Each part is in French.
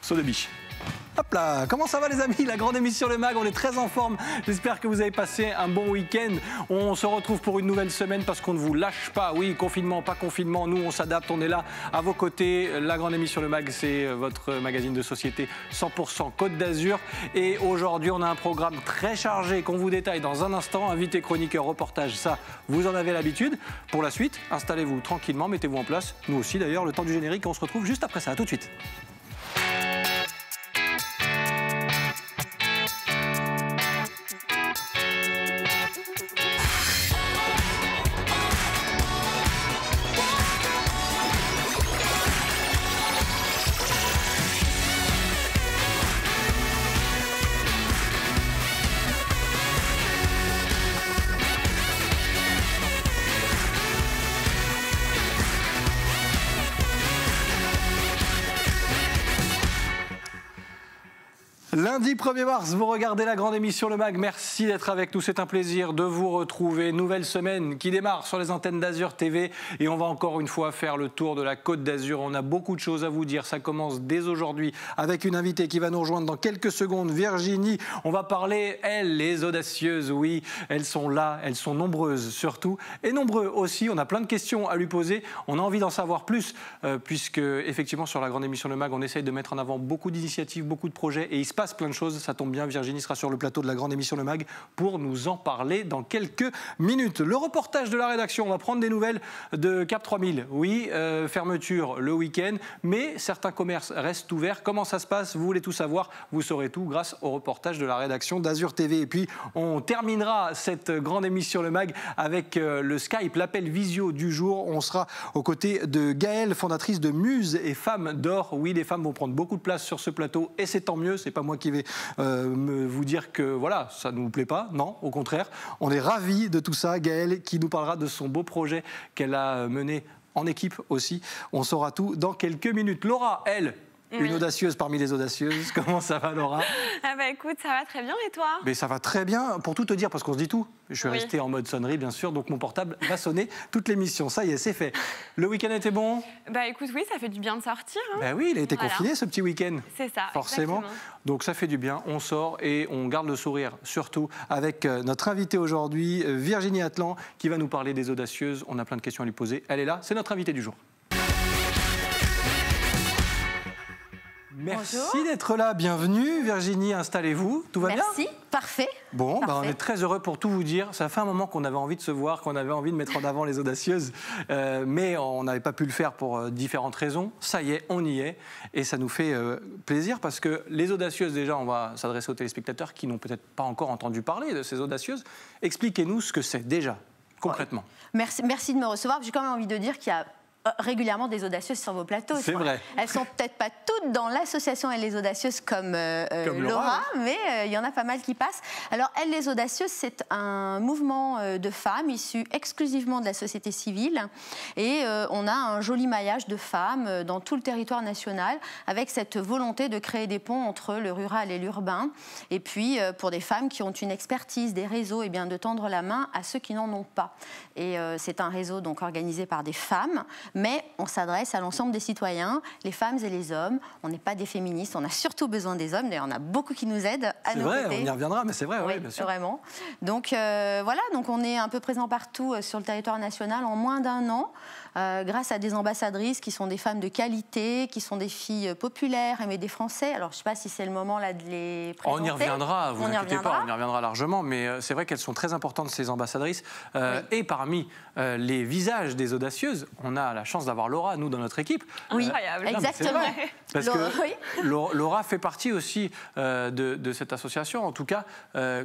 Saut de biche. Hop là, comment ça va les amis? La grande émission Le Mag, on est très en forme. J'espère que vous avez passé un bon week-end. On se retrouve pour une nouvelle semaine parce qu'on ne vous lâche pas. Oui, confinement, pas confinement, nous on s'adapte, on est là à vos côtés. La grande émission Le Mag, c'est votre magazine de société 100% Côte d'Azur. Et aujourd'hui, on a un programme très chargé qu'on vous détaille dans un instant. Invité, chroniqueur, reportage, ça, vous en avez l'habitude. Pour la suite, installez-vous tranquillement, mettez-vous en place. Nous aussi d'ailleurs, le temps du générique, on se retrouve juste après ça. À tout de suite. Lundi 1er mars, vous regardez la grande émission Le Mag. Merci d'être avec nous. C'est un plaisir de vous retrouver. Nouvelle semaine qui démarre sur les antennes d'Azur TV. Et on va encore une fois faire le tour de la Côte d'Azur. On a beaucoup de choses à vous dire. Ça commence dès aujourd'hui avec une invitée qui va nous rejoindre dans quelques secondes. Virginie, on va parler, elles, les audacieuses. Oui, elles sont là. Elles sont nombreuses surtout. Et nombreux aussi. On a plein de questions à lui poser. On a envie d'en savoir plus puisque, effectivement, sur la grande émission Le Mag, on essaye de mettre en avant beaucoup d'initiatives, beaucoup de projets. Et il se passe plein de choses, ça tombe bien, Virginie sera sur le plateau de la grande émission Le Mag pour nous en parler dans quelques minutes. Le reportage de la rédaction, on va prendre des nouvelles de Cap 3000. Oui, fermeture le week-end, mais certains commerces restent ouverts. Comment ça se passe? Vous voulez tout savoir, vous saurez tout grâce au reportage de la rédaction d'Azur TV. Et puis, on terminera cette grande émission Le Mag avec le Skype, l'appel visio du jour. On sera aux côtés de Gaëlle, fondatrice de Muse et Femmes d'Or. Oui, les femmes vont prendre beaucoup de place sur ce plateau et c'est tant mieux, c'est pas moi qui vais vous dire que voilà, ça ne nous plaît pas. Non, au contraire, on est ravis de tout ça. Gaëlle qui nous parlera de son beau projet qu'elle a mené en équipe aussi. On saura tout dans quelques minutes. Laura, elle, une audacieuse parmi les audacieuses. Comment ça va, Laura? Ah bah écoute, ça va très bien et toi? Mais ça va très bien. Pour tout te dire, parce qu'on se dit tout, je suis resté en mode sonnerie, bien sûr, donc mon portable va sonner toute l'émission. Ça y est, c'est fait. Le week-end était bon? Bah écoute, oui, ça fait du bien de sortir. Hein. Bah oui, il a été confiné ce petit week-end. C'est ça, forcément. Exactement. Donc ça fait du bien, on sort et on garde le sourire, surtout avec notre invitée aujourd'hui, Virginie Atlan, qui va nous parler des audacieuses. On a plein de questions à lui poser. Elle est là, c'est notre invitée du jour. Merci d'être là, bienvenue Virginie, installez-vous, tout va bien? Merci, parfait. Bon, parfait. Bah, on est très heureux pour tout vous dire, ça fait un moment qu'on avait envie de se voir, qu'on avait envie de mettre en avant les audacieuses, mais on n'avait pas pu le faire pour différentes raisons. Ça y est, on y est, et ça nous fait plaisir parce que les audacieuses, déjà, on va s'adresser aux téléspectateurs qui n'ont peut-être pas encore entendu parler de ces audacieuses. Expliquez-nous ce que c'est déjà, concrètement. Merci de me recevoir, j'ai quand même envie de dire qu'il y a régulièrement des audacieuses sur vos plateaux. C'est vrai. Elles sont peut-être pas toutes dans l'association Elle les audacieuses comme Laura, mais il y en a pas mal qui passent. Alors Elle les audacieuses, c'est un mouvement de femmes issues exclusivement de la société civile et on a un joli maillage de femmes dans tout le territoire national avec cette volonté de créer des ponts entre le rural et l'urbain et puis pour des femmes qui ont une expertise, des réseaux, et bien de tendre la main à ceux qui n'en ont pas. Et c'est un réseau donc organisé par des femmes, mais on s'adresse à l'ensemble des citoyens, les femmes et les hommes. On n'est pas des féministes, on a surtout besoin des hommes. D'ailleurs, on a beaucoup qui nous aident à nos côtés. C'est vrai, on y reviendra, mais c'est vrai, oui, bien sûr. Vraiment. Donc voilà, donc on est un peu présent partout sur le territoire national en moins d'1 an, grâce à des ambassadrices qui sont des femmes de qualité, qui sont des filles populaires, aimées des Français. Alors je ne sais pas si c'est le moment là de les présenter. On y reviendra, vous inquiétez pas, on y reviendra largement, mais c'est vrai qu'elles sont très importantes ces ambassadrices. Et parmi les visages des audacieuses, on a la chance d'avoir Laura, nous, dans notre équipe. Oui, exactement. Parce que Laura fait partie aussi de cette association. En tout cas,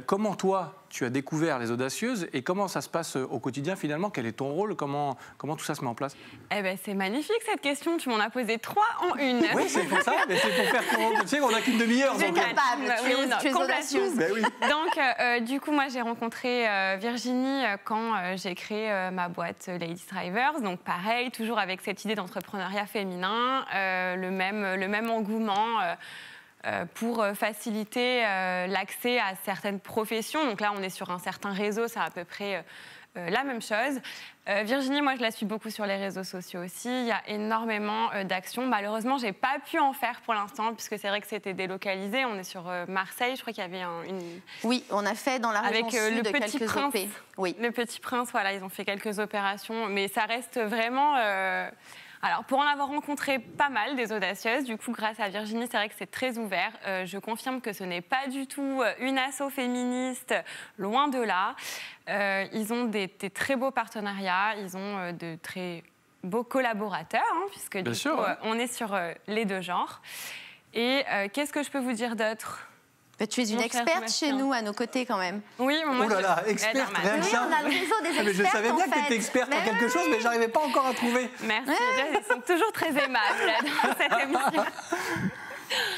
comment toi, tu as découvert les audacieuses et comment ça se passe au quotidien finalement? Quel est ton rôle? Comment tout ça se met en place? Eh ben, c'est magnifique cette question, tu m'en as posé 3 en une. Oui, c'est pour ça, mais c'est pour faire tu sais, on n'a qu'une demi-heure. Tu es capable, tu es audacieuse. Ben oui. Donc, du coup, moi, j'ai rencontré Virginie quand j'ai créé ma boîte Ladies Drivers. Donc, pareil, toujours avec cette idée d'entrepreneuriat féminin, le même engouement pour faciliter l'accès à certaines professions. Donc là, on est sur un certain réseau, ça a à peu près la même chose. Virginie, moi, je la suis beaucoup sur les réseaux sociaux aussi. Il y a énormément d'actions. Malheureusement, je n'ai pas pu en faire pour l'instant, puisque c'est vrai que c'était délocalisé. On est sur Marseille. Je crois qu'il y avait une... Oui, on a fait dans la région sud le Petit quelques Prince. OP. Oui. Le Petit Prince, voilà, ils ont fait quelques opérations. Mais ça reste vraiment... Alors, pour en avoir rencontré pas mal des audacieuses, du coup, grâce à Virginie, c'est vrai que c'est très ouvert. Je confirme que ce n'est pas du tout une asso féministe, loin de là. Ils ont des très beaux partenariats, ils ont de très beaux collaborateurs, hein, puisque du coup, on est sur les deux genres. Et qu'est-ce que je peux vous dire d'autre ? Tu es une experte chez nous, à nos côtés quand même. Oui, moi, oh là là, experte, rien que ça. Oui, on a le réseau des experts. Mais je savais bien que tu étais experte en quelque chose, mais je n'arrivais pas encore à trouver. Merci, ils sont toujours très aimables là, dans cette émission.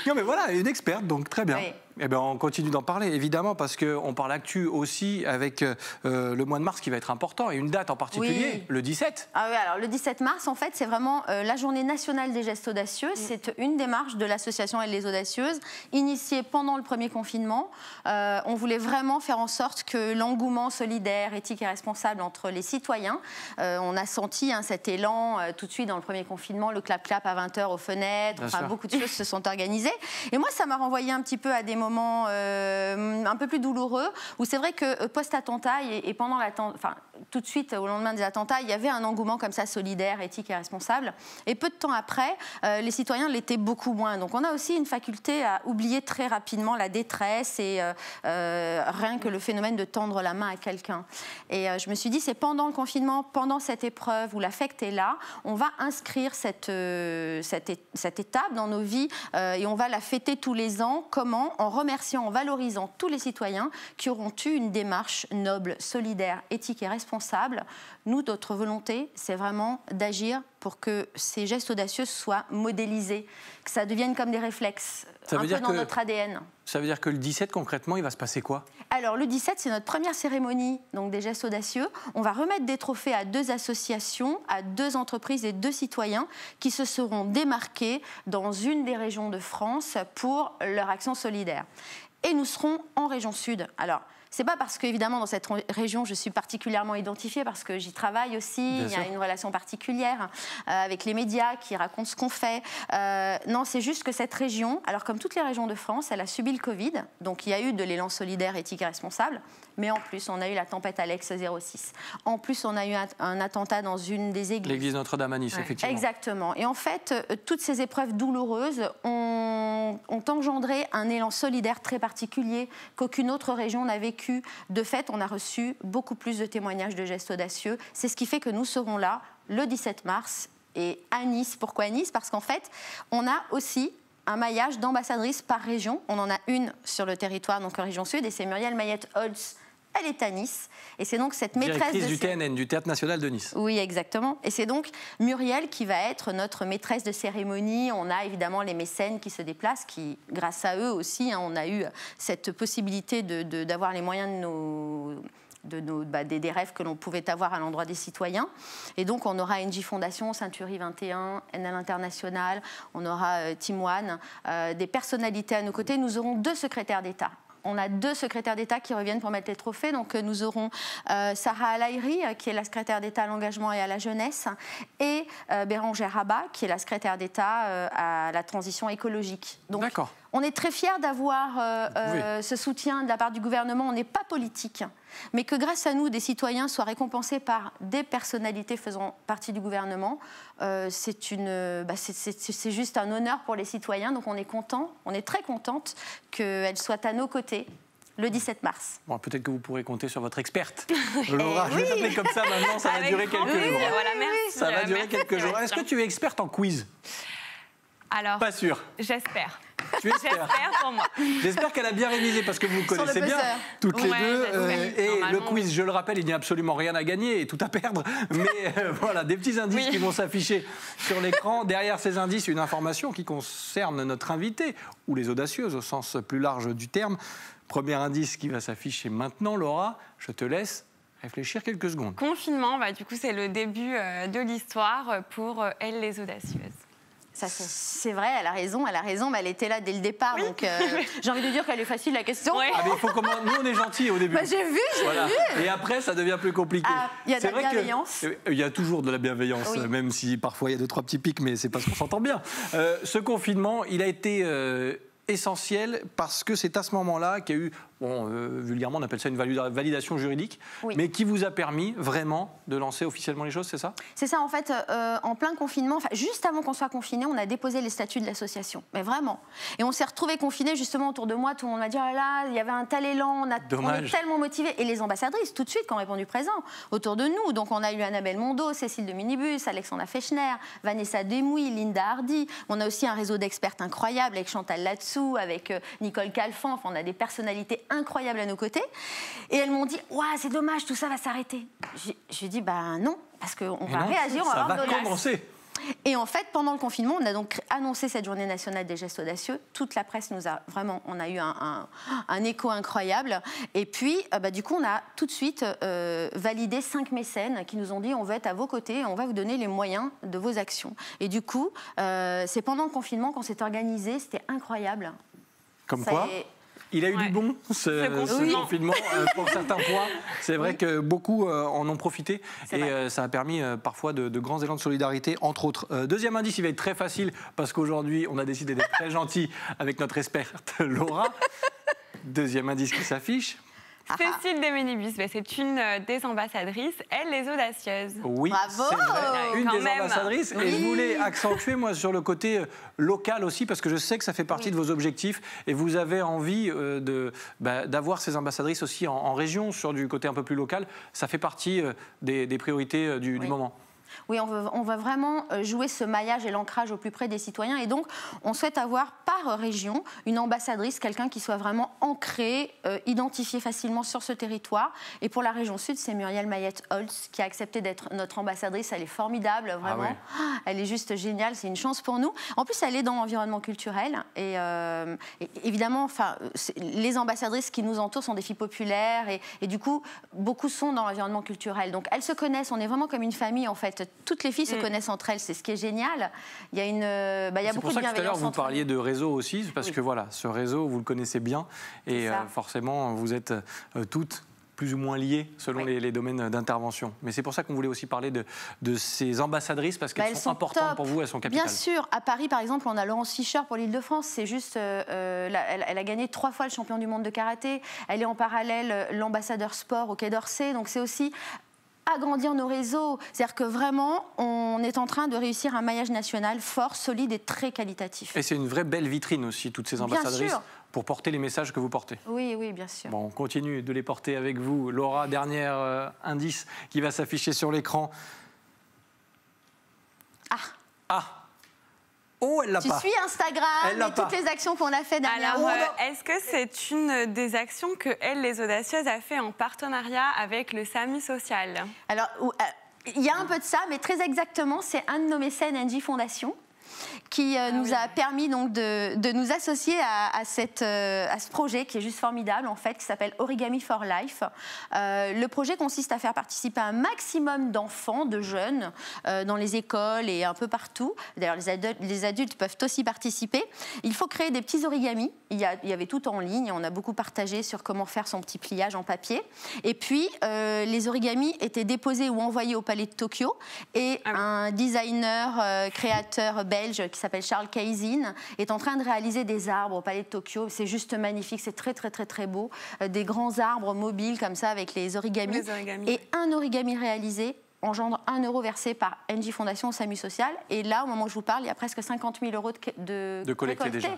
Non mais voilà, une experte, donc très bien. Oui. Eh bien, on continue d'en parler, évidemment, parce qu'on parle actu aussi avec le mois de mars qui va être important, et une date en particulier, le 17. Ah oui, alors le 17 mars, en fait, c'est vraiment la journée nationale des gestes audacieux. C'est une démarche de l'association Elle les Audacieuses, initiée pendant le premier confinement. On voulait vraiment faire en sorte que l'engouement solidaire, éthique et responsable entre les citoyens, on a senti cet élan tout de suite dans le premier confinement, le clap-clap à 20h aux fenêtres, beaucoup de choses se sont organisées. Et moi, ça m'a renvoyé un petit peu à des moments un peu plus douloureux, où c'est vrai que post-attentat et pendant l'attentat, tout de suite au lendemain des attentats, il y avait un engouement comme ça solidaire, éthique et responsable. Et peu de temps après, les citoyens l'étaient beaucoup moins. Donc on a aussi une faculté à oublier très rapidement la détresse et rien que le phénomène de tendre la main à quelqu'un. Et je me suis dit, c'est pendant le confinement, pendant cette épreuve où l'affect est là, on va inscrire cette étape dans nos vies et on va la fêter tous les ans. Comment ? En remerciant, en valorisant tous les citoyens qui auront eu une démarche noble, solidaire, éthique et responsable. Nous, notre volonté, c'est vraiment d'agir pour que ces gestes audacieux soient modélisés, que ça devienne comme des réflexes, un peu dans notre ADN. Ça veut dire que le 17, concrètement, il va se passer quoi ? Alors, le 17, c'est notre première cérémonie donc, des gestes audacieux. On va remettre des trophées à 2 associations, à 2 entreprises et 2 citoyens qui se seront démarqués dans une des régions de France pour leur action solidaire. Et nous serons en région sud. Alors, c'est pas parce qu'évidemment, dans cette région, je suis particulièrement identifiée, parce que j'y travaille aussi, il y a une relation particulière avec les médias qui racontent ce qu'on fait. Non, c'est juste que cette région, alors comme toutes les régions de France, elle a subi le Covid, donc il y a eu de l'élan solidaire, éthique et responsable, mais en plus, on a eu la tempête Alex 06. En plus, on a eu un attentat dans une des églises. L'église Notre-Dame à Nice, effectivement. Exactement. Et en fait, toutes ces épreuves douloureuses ont engendré un élan solidaire très particulier qu'aucune autre région n'a vécu. De fait, on a reçu beaucoup plus de témoignages de gestes audacieux. C'est ce qui fait que nous serons là le 17 mars et à Nice. Pourquoi à Nice ? Parce qu'en fait, on a aussi un maillage d'ambassadrices par région. On en a une sur le territoire, donc en région sud, et c'est Muriel Mayette-Holtz. Elle est à Nice. Et c'est donc cette maîtresse du TNN, du Théâtre National de Nice. Oui, exactement. Et c'est donc Muriel qui va être notre maîtresse de cérémonie. On a évidemment les mécènes qui se déplacent, qui, grâce à eux aussi, on a eu cette possibilité d'avoir les moyens des rêves que l'on pouvait avoir à l'endroit des citoyens. Et donc, on aura NJ Fondation, Ceintury 21, NL International, on aura Team One, des personnalités à nos côtés. Nous aurons 2 secrétaires d'État. On a 2 secrétaires d'État qui reviennent pour mettre les trophées. Donc, nous aurons Sarah Al-Haïry, qui est la secrétaire d'État à l'engagement et à la jeunesse, et Bérangère Rabat, qui est la secrétaire d'État à la transition écologique. Donc, d'accord. On est très fiers d'avoir ce soutien de la part du gouvernement. On n'est pas politique, mais que grâce à nous, des citoyens soient récompensés par des personnalités faisant partie du gouvernement, c'est juste un honneur pour les citoyens. Donc on est content, on est très contente qu'elles soient à nos côtés le 17 mars. Bon, peut-être que vous pourrez compter sur votre experte. Laura, je vais t'appeler comme ça maintenant, ça va durer quelques jours. Voilà, merci. Ça va durer quelques jours. Est-ce que tu es experte en quiz ? Alors, pas sûr. J'espère. Tu espères ? J'espère pour moi. J'espère qu'elle a bien révisé parce que vous vous connaissez bien toutes les deux. Et le quiz, je le rappelle, il n'y a absolument rien à gagner et tout à perdre. Mais voilà, des petits indices qui vont s'afficher sur l'écran. Derrière ces indices, une information qui concerne notre invité, ou les audacieuses au sens plus large du terme. Premier indice qui va s'afficher maintenant, Laura, je te laisse réfléchir quelques secondes. Confinement, du coup, c'est le début de l'histoire pour Elles les Audacieuses. C'est vrai, elle a raison, mais elle était là dès le départ, donc j'ai envie de dire qu'elle est facile la question. Oui. Ah, mais il faut comment... Nous, on est gentils au début. J'ai vu. Et après, ça devient plus compliqué. Il y a de la bienveillance. Il y a toujours de la bienveillance, même si parfois il y a 2-3 petits pics, mais c'est parce qu'on s'entend bien. Ce confinement, il a été essentiel parce que c'est à ce moment-là qu'il y a eu, vulgairement on appelle ça une validation juridique, mais qui vous a permis vraiment de lancer officiellement les choses, c'est ça? C'est ça, en fait, en plein confinement, juste avant qu'on soit confinés, on a déposé les statuts de l'association, mais vraiment. Et on s'est retrouvés confinés justement autour de moi, tout le monde m'a dit, oh là, il y avait un tel élan, on est tellement motivés. Et les ambassadrices, tout de suite, qui ont répondu présent autour de nous. Donc on a eu Annabelle Mondo, Cécile de Minibus, Alexandra Fechner, Vanessa Demouy, Linda Hardy. On a aussi un réseau d'expertes incroyables avec Chantal Latsou, avec Nicole Calfan. Enfin, on a des personnalités incroyables à nos côtés. Et elles m'ont dit, ouah, c'est dommage, tout ça va s'arrêter. J'ai dit, bah non, parce qu'on va réagir, on va avoir de l'audace. Ça va commencer. Et en fait, pendant le confinement, on a donc annoncé cette journée nationale des gestes audacieux. Toute la presse nous a vraiment, on a eu un écho incroyable. Et puis, du coup, on a tout de suite validé 5 mécènes qui nous ont dit, on va être à vos côtés, on va vous donner les moyens de vos actions. Et du coup, c'est pendant le confinement qu'on s'est organisé, c'était incroyable. Comme quoi il a eu du bon, ce confinement, pour certains points. C'est vrai que beaucoup en ont profité et ça a permis parfois de grands élans de solidarité, entre autres. Deuxième indice, il va être très facile parce qu'aujourd'hui, on a décidé d'être très gentil avec notre experte Laura. Deuxième indice qui s'affiche. Cécile de Minibus, c'est une des ambassadrices, elle, les audacieuses. Oui, c'est vrai, une des ambassadrices. Et je voulais accentuer, moi, sur le côté local aussi, parce que je sais que ça fait partie de vos objectifs. Et vous avez envie d'avoir ces ambassadrices aussi en région, sur du côté un peu plus local. Ça fait partie des priorités du moment. Oui, on veut vraiment jouer ce maillage et l'ancrage au plus près des citoyens. Et donc, on souhaite avoir par région une ambassadrice, quelqu'un qui soit vraiment ancré, identifié facilement sur ce territoire. Et pour la région sud, c'est Muriel Mayette-Holtz qui a accepté d'être notre ambassadrice. Elle est formidable, vraiment. Elle est juste géniale, c'est une chance pour nous. En plus, elle est dans l'environnement culturel. Et évidemment, les ambassadrices qui nous entourent sont des filles populaires. Et du coup, beaucoup sont dans l'environnement culturel. Donc, elles se connaissent. On est vraiment comme une famille, en fait. Toutes les filles se connaissent entre elles, c'est ce qui est génial. Il y a, il y a beaucoup de bienveillance. C'est pour ça que tout à l'heure, vous parliez de réseau aussi, parce que voilà, ce réseau, vous le connaissez bien. Et forcément, vous êtes toutes plus ou moins liées selon les domaines d'intervention. Mais c'est pour ça qu'on voulait aussi parler de ces ambassadrices, parce qu'elles sont importantes pour vous, elles sont capitales. Bien sûr. À Paris, par exemple, on a Laurence Fischer pour l'Île-de-France. C'est juste, elle a gagné 3 fois le champion du monde de karaté. Elle est en parallèle l'ambassadeur sport au Quai d'Orsay. Donc c'est aussi agrandir nos réseaux. C'est-à-dire que vraiment, on est en train de réussir un maillage national fort, solide et très qualitatif. Et c'est une vraie belle vitrine aussi, toutes ces ambassadrices, pour porter les messages que vous portez. Oui, oui, bien sûr. Bon, on continue de les porter avec vous. Laura, dernier indice qui va s'afficher sur l'écran. Oh, elle l'a pas. Tu suis Instagram et toutes les actions qu'on a fait dernièrement. Alors, est-ce que c'est une des actions que Elle, les audacieuses, a fait en partenariat avec le SAMU social? Alors, il y a un peu de ça, mais très exactement, c'est un de nos mécènes, NJ Fondation, qui nous a permis donc de nous associer à ce projet qui est juste formidable, en fait, qui s'appelle Origami for Life. Le projet consiste à faire participer un maximum d'enfants, de jeunes, dans les écoles et un peu partout. D'ailleurs, les adultes peuvent aussi participer. Il faut créer des petits origamis. Il y avait tout en ligne. On a beaucoup partagé sur comment faire son petit pliage en papier. Et puis, les origamis étaient déposés ou envoyés au Palais de Tokyo. Et un designer, créateur belge qui s'appelle Charles Kaisin est en train de réaliser des arbres au Palais de Tokyo. C'est juste magnifique, c'est très très très très beau. Des grands arbres mobiles comme ça avec les origamis. Et un origami réalisé engendre 1 € versé par NJ Fondation au SAMU social. Et là, au moment où je vous parle, il y a presque 50 000 € de collectés déjà.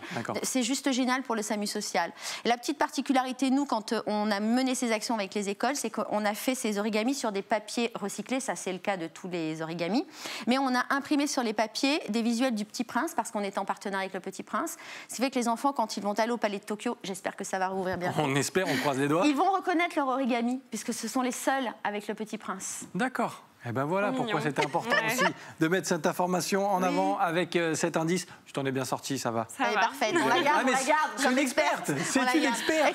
C'est juste génial pour le SAMU social. Et la petite particularité, nous, quand on a mené ces actions avec les écoles, c'est qu'on a fait ces origamis sur des papiers recyclés. Ça, c'est le cas de tous les origamis. Mais on a imprimé sur les papiers des visuels du Petit Prince, parce qu'on est en partenariat avec le Petit Prince. Ce qui fait que les enfants, quand ils vont aller au Palais de Tokyo, j'espère que ça va rouvrir bientôt. On espère, on croise les doigts. Ils vont reconnaître leur origami, puisque ce sont les seuls avec le Petit Prince. D'accord. Eh ben voilà pourquoi c'était important aussi de mettre cette information en avant avec cet indice. Tu t'en es bien sorti, ça va. Ça va. Parfait, on la garde, C'est une experte. C'est une experte.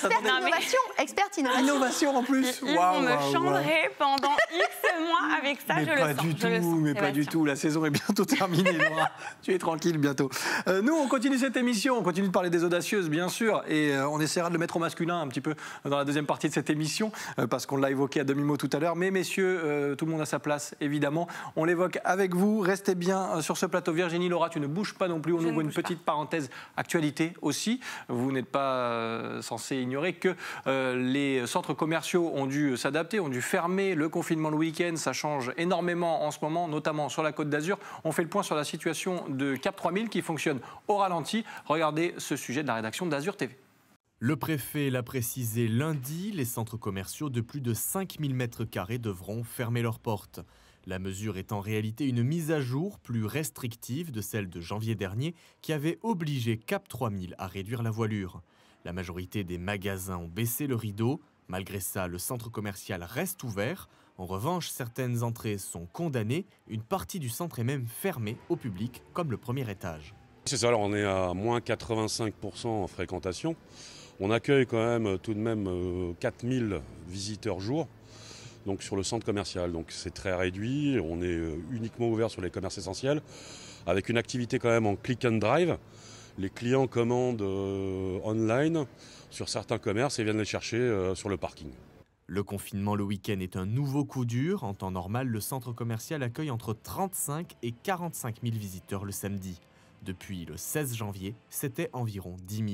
Experte innovation. Innovation en plus. Ils vont me chandrer pendant X mois avec ça, je le sens. Mais pas du tout, la saison est bientôt terminée, Laura. Tu es tranquille bientôt. Nous, on continue cette émission, on continue de parler des audacieuses, bien sûr, et on essaiera de le mettre au masculin un petit peu dans la deuxième partie de cette émission, parce qu'on l'a évoqué à demi-mot tout à l'heure. Mais messieurs, tout le monde a sa place. Évidemment, on l'évoque avec vous. Restez bien sur ce plateau. Virginie, Laura, tu ne bouges pas non plus. On ouvre une petite parenthèse actualité aussi. Vous n'êtes pas censé ignorer que les centres commerciaux ont dû s'adapter, ont dû fermer le confinement le week-end. Ça change énormément en ce moment, notamment sur la Côte d'Azur. On fait le point sur la situation de Cap 3000 qui fonctionne au ralenti. Regardez ce sujet de la rédaction d'Azur TV. Le préfet l'a précisé lundi, les centres commerciaux de plus de 5000 m² devront fermer leurs portes. La mesure est en réalité une mise à jour plus restrictive de celle de janvier dernier qui avait obligé Cap 3000 à réduire la voilure. La majorité des magasins ont baissé le rideau. Malgré ça, le centre commercial reste ouvert. En revanche, certaines entrées sont condamnées. Une partie du centre est même fermée au public, comme le premier étage. C'est ça, alors on est à moins 85% en fréquentation. On accueille quand même tout de même 4000 visiteurs jour donc sur le centre commercial. Donc c'est très réduit, on est uniquement ouvert sur les commerces essentiels avec une activité quand même en click and drive. Les clients commandent online sur certains commerces et viennent les chercher sur le parking. Le confinement le week-end est un nouveau coup dur. En temps normal, le centre commercial accueille entre 35 et 45 000 visiteurs le samedi. Depuis le 16 janvier, c'était environ 10 000.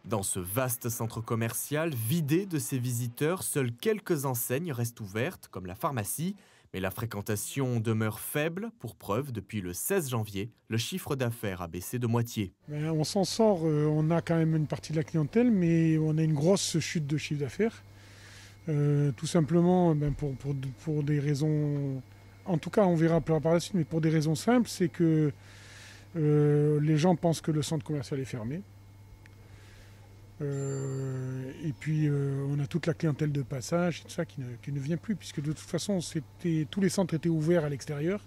Dans ce vaste centre commercial, vidé de ses visiteurs, seules quelques enseignes restent ouvertes, comme la pharmacie. Mais la fréquentation demeure faible. Pour preuve, depuis le 16 janvier, le chiffre d'affaires a baissé de moitié. On s'en sort, on a quand même une partie de la clientèle, mais on a une grosse chute de chiffre d'affaires. Tout simplement pour des raisons... En tout cas, on verra par la suite, mais pour des raisons simples, c'est que les gens pensent que le centre commercial est fermé. Et puis on a toute la clientèle de passage et tout ça qui ne vient plus, puisque de toute façon tous les centres étaient ouverts à l'extérieur,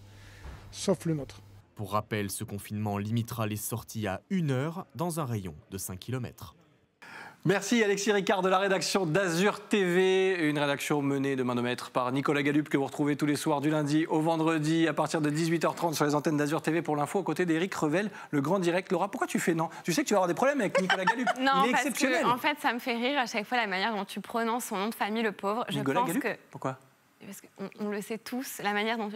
sauf le nôtre. Pour rappel, ce confinement limitera les sorties à 1 heure dans un rayon de 5 km. Merci Alexis Ricard de la rédaction d'Azur TV, une rédaction menée de main de maître par Nicolas Gallup que vous retrouvez tous les soirs du lundi au vendredi à partir de 18h30 sur les antennes d'Azur TV pour l'info aux côtés d'Éric Revel, le grand direct. Laura, pourquoi tu fais non? Tu sais que tu vas avoir des problèmes avec Nicolas Gallup. Non, il est exceptionnel. Parce que, en fait, ça me fait rire à chaque fois la manière dont tu prononces son nom de famille, le pauvre. Nicolas Gallup. Pourquoi? Parce qu'on le sait tous, la manière dont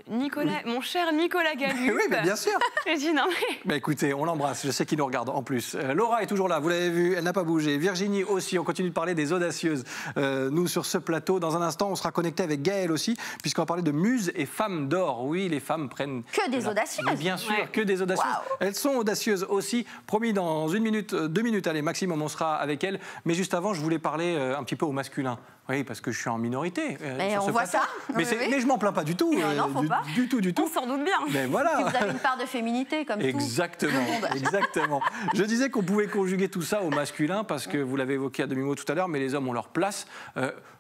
mon cher Nicolas Gallup. Oui, mais bien sûr. Je dis non mais... Écoutez, on l'embrasse, je sais qu'il nous regarde en plus. Laura est toujours là, vous l'avez vu, elle n'a pas bougé. Virginie aussi, on continue de parler des audacieuses. Nous, sur ce plateau, dans un instant, on sera connecté avec Gaëlle aussi, puisqu'on va parler de muses et femmes d'or. Oui, les femmes prennent... Que des audacieuses. Mais bien sûr, que des audacieuses. Wow. Elles sont audacieuses aussi. Promis, dans 1 minute, 2 minutes, allez, maximum, on sera avec elles. Mais juste avant, je voulais parler un petit peu au masculin. Oui, parce que je suis en minorité. On voit ça. Mais je m'en plains pas du tout. Non, faut pas. Du tout. On s'en doute bien. Mais voilà. Vous avez une part de féminité comme exactement, tout. Exactement. Je disais qu'on pouvait conjuguer tout ça au masculin parce que vous l'avez évoqué à demi-mot tout à l'heure, mais les hommes ont leur place.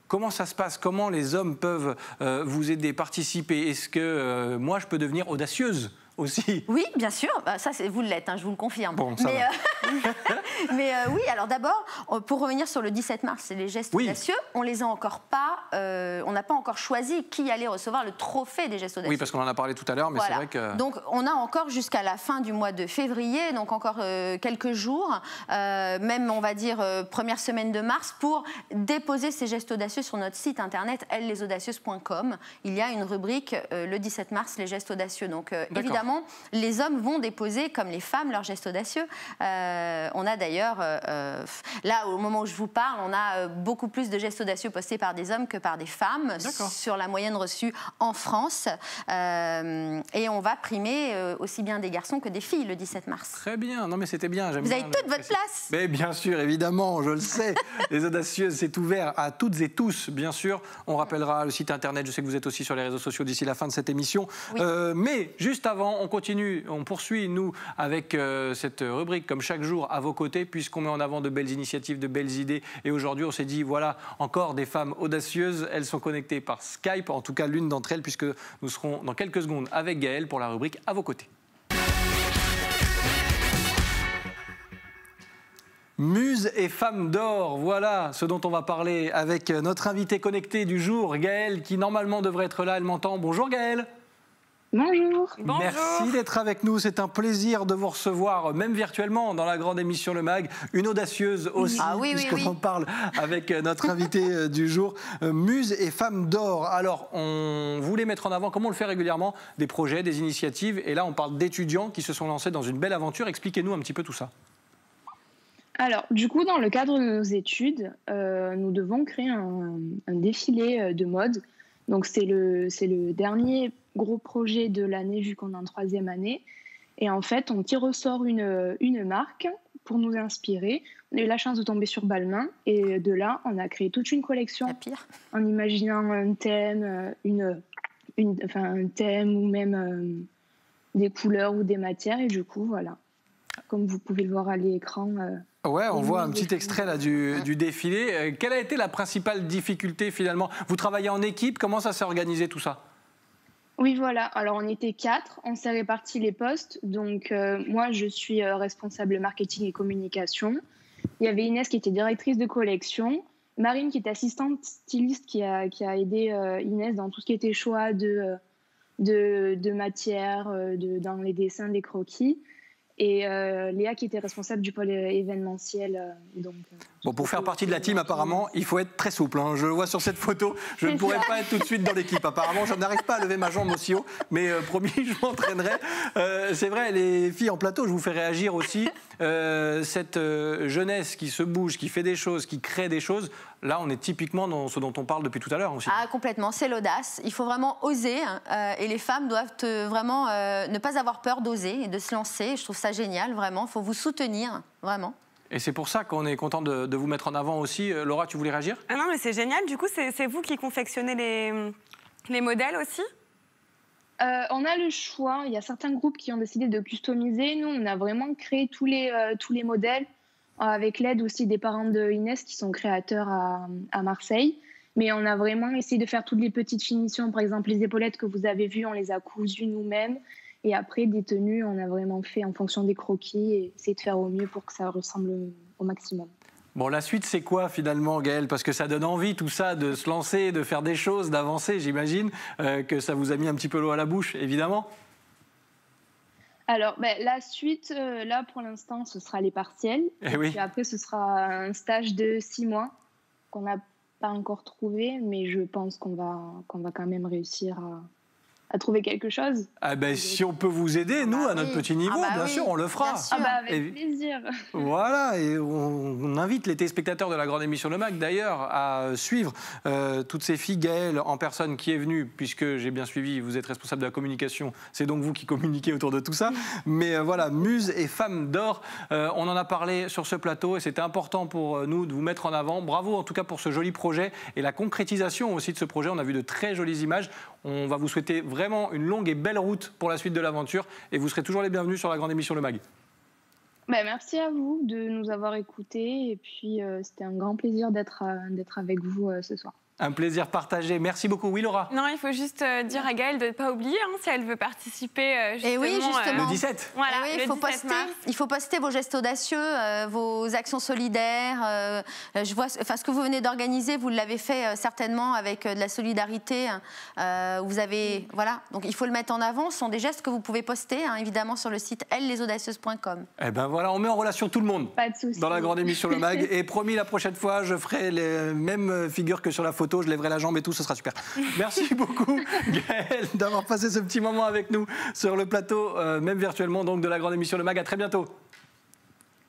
Comment ça se passe? Comment les hommes peuvent vous aider, participer? Est-ce que moi, je peux devenir audacieuse aussi? Oui, bien sûr. Ça, vous l'êtes, je vous le confirme. Bon, ça va. Mais oui, alors d'abord, pour revenir sur le 17 mars, les gestes audacieux, on les a encore pas. On n'a pas encore choisi qui allait recevoir le trophée des gestes audacieux. Oui, parce qu'on en a parlé tout à l'heure, mais voilà. c'est vrai que... Donc, on a encore jusqu'à la fin du mois de février, donc encore quelques jours, même, on va dire, première semaine de mars, pour déposer ces gestes audacieux sur notre site internet ellesaudacieuses.com. Il y a une rubrique, le 17 mars, les gestes audacieux. Donc, évidemment, les hommes vont déposer, comme les femmes, leurs gestes audacieux. On a d'ailleurs, là, au moment où je vous parle, on a beaucoup plus de gestes audacieux postés par des hommes que par des femmes sur la moyenne reçue en France. Et on va primer aussi bien des garçons que des filles le 17 mars. Très bien. Non, mais c'était bien. Vous avez toute votre place. Mais bien sûr, évidemment, je le sais. Les audacieuses, c'est ouvert à toutes et tous, bien sûr. On rappellera le site internet. Je sais que vous êtes aussi sur les réseaux sociaux d'ici la fin de cette émission. Oui. Mais juste avant, maintenant, on continue, on poursuit, nous, avec cette rubrique, comme chaque jour, à vos côtés, puisqu'on met en avant de belles initiatives, de belles idées. Et aujourd'hui, on s'est dit, voilà, encore des femmes audacieuses. Elles sont connectées par Skype, en tout cas l'une d'entre elles, puisque nous serons dans quelques secondes avec Gaëlle pour la rubrique à vos côtés. Muse et femmes d'or, voilà ce dont on va parler avec notre invitée connectée du jour, Gaëlle, qui normalement devrait être là, elle m'entend. Bonjour Gaëlle. Bonjour. Merci d'être avec nous, c'est un plaisir de vous recevoir, même virtuellement, dans la grande émission Le Mag. Une audacieuse aussi, puisqu'on en parle avec notre invitée du jour. Muse et femmes d'or. Alors, on voulait mettre en avant, comme on le fait régulièrement, des projets, des initiatives. Et là, on parle d'étudiants qui se sont lancés dans une belle aventure. Expliquez-nous un petit peu tout ça. Alors, du coup, dans le cadre de nos études, nous devons créer un défilé de mode. Donc, c'est le dernier gros projet de l'année, vu qu'on est en 3e année. Et en fait, on tire au sort une marque pour nous inspirer. On a eu la chance de tomber sur Balmain. Et de là, on a créé toute une collection en imaginant un thème, un thème ou même des couleurs ou des matières. Et du coup, voilà, comme vous pouvez le voir à l'écran... Ouais, on voit un petit extrait là du défilé. Quelle a été la principale difficulté finalement? Vous travaillez en équipe, comment ça s'est organisé tout ça? Oui, voilà. Alors, on était 4, on s'est répartis les postes. Donc, moi, je suis responsable marketing et communication. Il y avait Inès qui était directrice de collection. Marine qui était assistante styliste qui a aidé Inès dans tout ce qui était choix de matière, dans les dessins, des croquis. Et Léa qui était responsable du pôle événementiel. Bon, pour faire partie de la team, apparemment, il faut être très souple. Hein. Je le vois sur cette photo. Je ne pourrais pas être tout de suite dans l'équipe. Apparemment, je n'arrive pas à lever ma jambe aussi haut. Mais promis, je m'entraînerai. C'est vrai, les filles en plateau, je vous fais réagir aussi. Cette jeunesse qui se bouge, qui fait des choses, qui crée des choses. Là, on est typiquement dans ce dont on parle depuis tout à l'heure aussi. Ah, complètement. C'est l'audace. Il faut vraiment oser. Et les femmes doivent vraiment ne pas avoir peur d'oser et de se lancer. Je trouve ça génial, vraiment. Il faut vous soutenir, vraiment. Et c'est pour ça qu'on est content de vous mettre en avant aussi. Laura, tu voulais réagir? Ah non, mais c'est génial. Du coup, c'est vous qui confectionnez les modèles aussi? On a le choix. Il y a certains groupes qui ont décidé de customiser. Nous, on a vraiment créé tous les modèles avec l'aide aussi des parents de Inès qui sont créateurs à Marseille. Mais on a vraiment essayé de faire toutes les petites finitions. Par exemple, les épaulettes que vous avez vues, on les a cousues nous-mêmes. Et après, des tenues, on a vraiment fait en fonction des croquis et essayé de faire au mieux pour que ça ressemble au maximum. Bon, la suite, c'est quoi finalement, Gaëlle? Parce que ça donne envie, tout ça, de se lancer, de faire des choses, d'avancer. J'imagine que ça vous a mis un petit peu l'eau à la bouche, évidemment. Alors, la suite, là, pour l'instant, ce sera les partiels. Et puis après, ce sera un stage de 6 mois qu'on n'a pas encore trouvé, mais je pense qu'on va quand même réussir à trouver quelque chose. Ah ben, si on peut vous aider, nous, à notre petit niveau, bien sûr, on le fera. Avec plaisir. Voilà, et on invite les téléspectateurs de la grande émission Le Mag, d'ailleurs, à suivre toutes ces filles. Gaëlle, en personne, qui est venue, puisque j'ai bien suivi, vous êtes responsable de la communication, c'est donc vous qui communiquez autour de tout ça. Mais voilà, Muse et femmes d'or, on en a parlé sur ce plateau, et c'était important pour nous de vous mettre en avant. Bravo, en tout cas, pour ce joli projet, et la concrétisation aussi de ce projet. On a vu de très jolies images. On va vous souhaiter vraiment une longue et belle route pour la suite de l'aventure. Et vous serez toujours les bienvenus sur la grande émission Le Mag. Merci à vous de nous avoir écoutés. Et puis, c'était un grand plaisir d'être avec vous ce soir. Un plaisir partagé. Merci beaucoup. Oui, Laura? Non, il faut juste dire à Gaëlle de ne pas oublier si elle veut participer justement. Et oui, justement. Le 17. Voilà, il faut poster vos gestes audacieux, vos actions solidaires. Je vois, ce que vous venez d'organiser, vous l'avez fait certainement avec de la solidarité. Vous avez, voilà. Donc il faut le mettre en avant. Ce sont des gestes que vous pouvez poster, évidemment, sur le site ellesaudacieuses.com. Eh ben voilà, on met en relation tout le monde. Pas de souci. Dans la grande émission Le Mag. Et promis, la prochaine fois, je ferai les mêmes figures que sur la photo. Je lèverai la jambe et tout, ce sera super. Merci beaucoup, Gaëlle, d'avoir passé ce petit moment avec nous sur le plateau, même virtuellement, donc de la grande émission Le Mag. À très bientôt.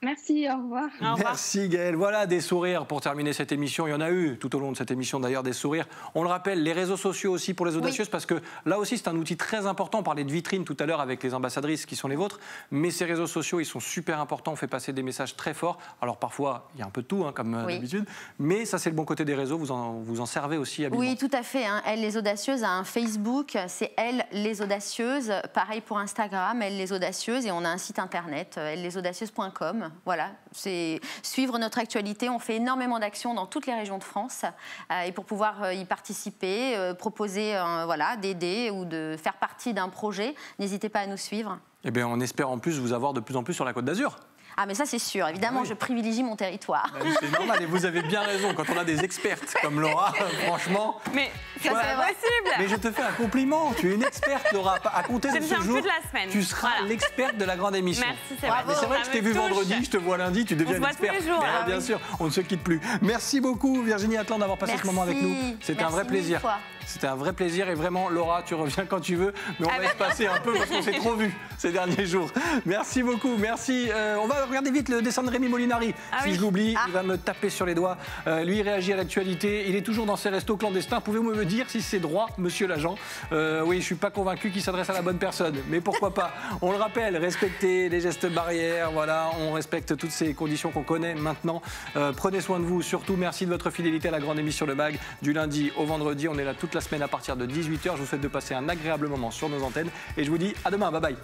Merci, au revoir. Merci Gaëlle. Voilà des sourires pour terminer cette émission. Il y en a eu tout au long de cette émission d'ailleurs des sourires. On le rappelle, les réseaux sociaux aussi pour les audacieuses parce que là aussi c'est un outil très important. On parlait de vitrine tout à l'heure avec les ambassadrices qui sont les vôtres. Mais ces réseaux sociaux, ils sont super importants. On fait passer des messages très forts. Alors parfois, il y a un peu de tout comme d'habitude. Mais ça c'est le bon côté des réseaux. Vous en servez aussi habilement. Oui, tout à fait. Elles les audacieuses a un Facebook. C'est Elles les audacieuses. Pareil pour Instagram, Elles les audacieuses. Et on a un site internet, ellesaudacieuses.com. Voilà, c'est suivre notre actualité. On fait énormément d'actions dans toutes les régions de France et pour pouvoir y participer, proposer d'aider ou de faire partie d'un projet, n'hésitez pas à nous suivre. Eh bien, on espère en plus vous avoir de plus en plus sur la Côte d'Azur. Ah mais ça c'est sûr, évidemment je privilégie mon territoire. C'est normal et vous avez bien raison, quand on a des expertes comme Laura, franchement... Mais ça c'est possible. Mais je te fais un compliment, tu es une experte Laura, à compter de ce jour, de la semaine. Tu seras l'experte de la grande émission. Merci, c'est vrai. Mais c'est vrai que je t'ai vu vendredi, je te vois lundi, tu deviens une experte. On se voit tous les jours. Bien sûr, on ne se quitte plus. Merci beaucoup Virginie Atlan d'avoir passé ce moment avec nous. C'était un vrai plaisir. C'était un vrai plaisir et vraiment Laura, tu reviens quand tu veux, mais on va espacer un peu parce qu'on s'est trop vu ces derniers jours. Merci beaucoup, merci. On va regarder vite le dessin de Rémi Molinari. Si je l'oublie, il va me taper sur les doigts. Lui, il réagit à l'actualité. Il est toujours dans ses restos clandestins. Pouvez-vous me dire si c'est droit, monsieur l'agent? Oui, je ne suis pas convaincu qu'il s'adresse à la bonne personne, mais pourquoi pas. On le rappelle, respectez les gestes barrières, voilà, on respecte toutes ces conditions qu'on connaît maintenant. Prenez soin de vous, surtout merci de votre fidélité à la grande émission Le Mag. Du lundi au vendredi, on est là toute la semaine à partir de 18h. Je vous souhaite de passer un agréable moment sur nos antennes et je vous dis à demain, bye bye.